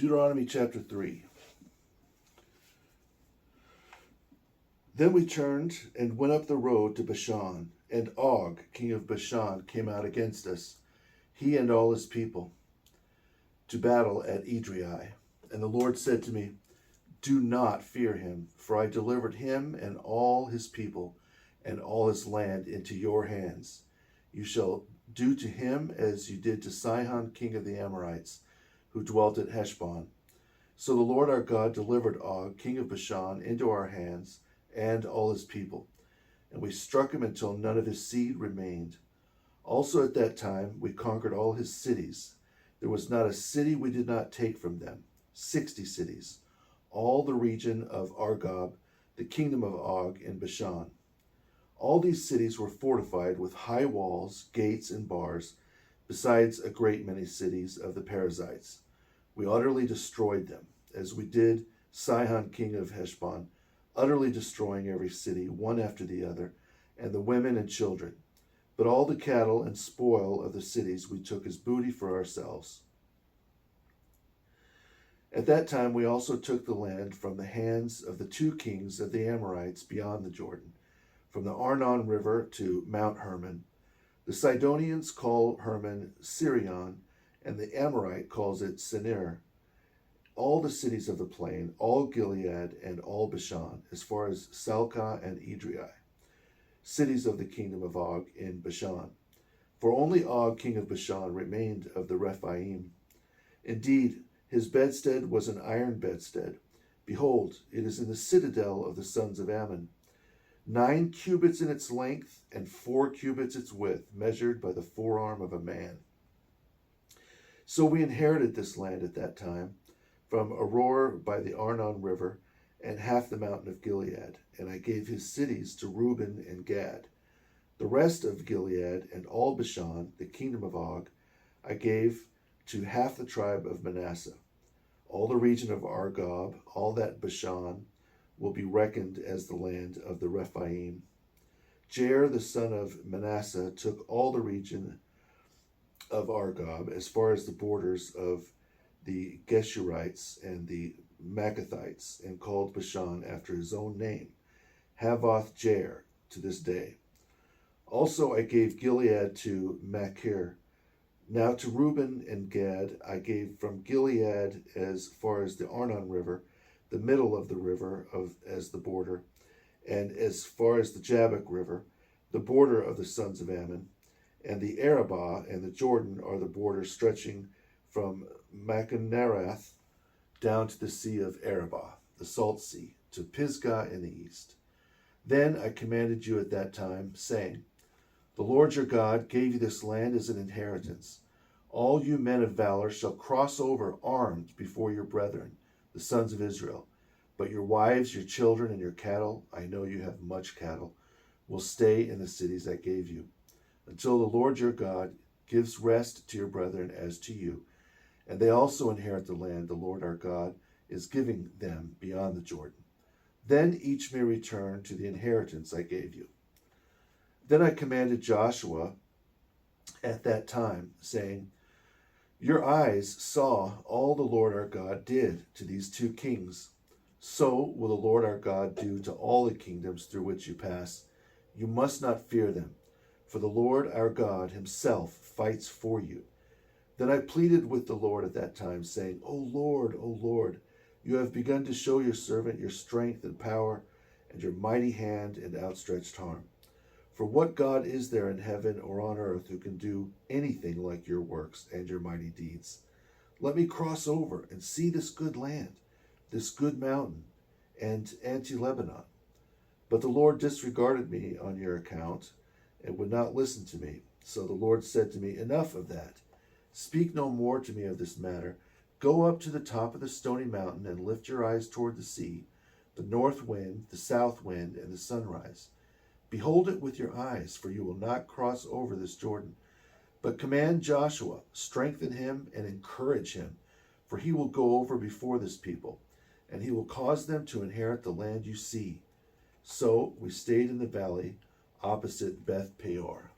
Deuteronomy chapter 3. Then we turned and went up the road to Bashan, and Og, king of Bashan, came out against us, he and all his people, to battle at Edrei. And the Lord said to me, "Do not fear him, for I delivered him and all his people and all his land into your hands. You shall do to him as you did to Sihon, king of the Amorites, who dwelt at Heshbon." So the Lord our God delivered Og, king of Bashan, into our hands and all his people, and we struck him until none of his seed remained. Also at that time we conquered all his cities. There was not a city we did not take from them, 60 cities, all the region of Argob, the kingdom of Og in Bashan. All these cities were fortified with high walls, gates, and bars, besides a great many cities of the Perizzites. We utterly destroyed them, as we did Sihon, king of Heshbon, utterly destroying every city, one after the other, and the women and children. But all the cattle and spoil of the cities we took as booty for ourselves. At that time we also took the land from the hands of the 2 kings of the Amorites beyond the Jordan, from the Arnon River to Mount Hermon. The Sidonians call Hermon Sirion, and the Amorite calls it Senir. All the cities of the plain, all Gilead and all Bashan, as far as Salcah and Edrei, cities of the kingdom of Og in Bashan. For only Og, king of Bashan, remained of the Rephaim. Indeed, his bedstead was an iron bedstead. Behold, it is in the citadel of the sons of Ammon. 9 cubits in its length, and 4 cubits its width, measured by the forearm of a man. So we inherited this land at that time, from Aroer by the Arnon River, and half the mountain of Gilead, and I gave his cities to Reuben and Gad. The rest of Gilead and all Bashan, the kingdom of Og, I gave to half the tribe of Manasseh. All the region of Argob, all that Bashan, will be reckoned as the land of the Rephaim. Jair, the son of Manasseh, took all the region of Argob as far as the borders of the Geshurites and the Maccathites, and called Bashan after his own name, Havoth Jair, to this day. Also I gave Gilead to Machir. Now to Reuben and Gad I gave from Gilead as far as the Arnon River, the middle of the river as the border, and as far as the Jabbok River, the border of the sons of Ammon, and the Arabah and the Jordan are the border stretching from Machonarath down to the sea of Arabah, the salt sea, to Pisgah in the east. Then I commanded you at that time, saying, "The Lord your God gave you this land as an inheritance. All you men of valor shall cross over armed before your brethren, the sons of Israel. But your wives, your children, and your cattle, I know you have much cattle, will stay in the cities I gave you, until the Lord your God gives rest to your brethren as to you, and they also inherit the land the Lord our God is giving them beyond the Jordan. Then each may return to the inheritance I gave you." Then I commanded Joshua at that time, saying, "Your eyes saw all the Lord our God did to these 2 kings. So will the Lord our God do to all the kingdoms through which you pass. You must not fear them, for the Lord our God himself fights for you." Then I pleaded with the Lord at that time, saying, O Lord, you have begun to show your servant your strength and power, and your mighty hand and outstretched arm. For what God is there in heaven or on earth who can do anything like your works and your mighty deeds? Let me cross over and see this good land, this good mountain, and Anti-Lebanon. But the Lord disregarded me on your account and would not listen to me. So the Lord said to me, "Enough of that. Speak no more to me of this matter. Go up to the top of the stony mountain and lift your eyes toward the sea, the north wind, the south wind, and the sunrise. Behold it with your eyes, for you will not cross over this Jordan. But command Joshua, strengthen him and encourage him, for he will go over before this people, and he will cause them to inherit the land you see." So we stayed in the valley opposite Beth Peor.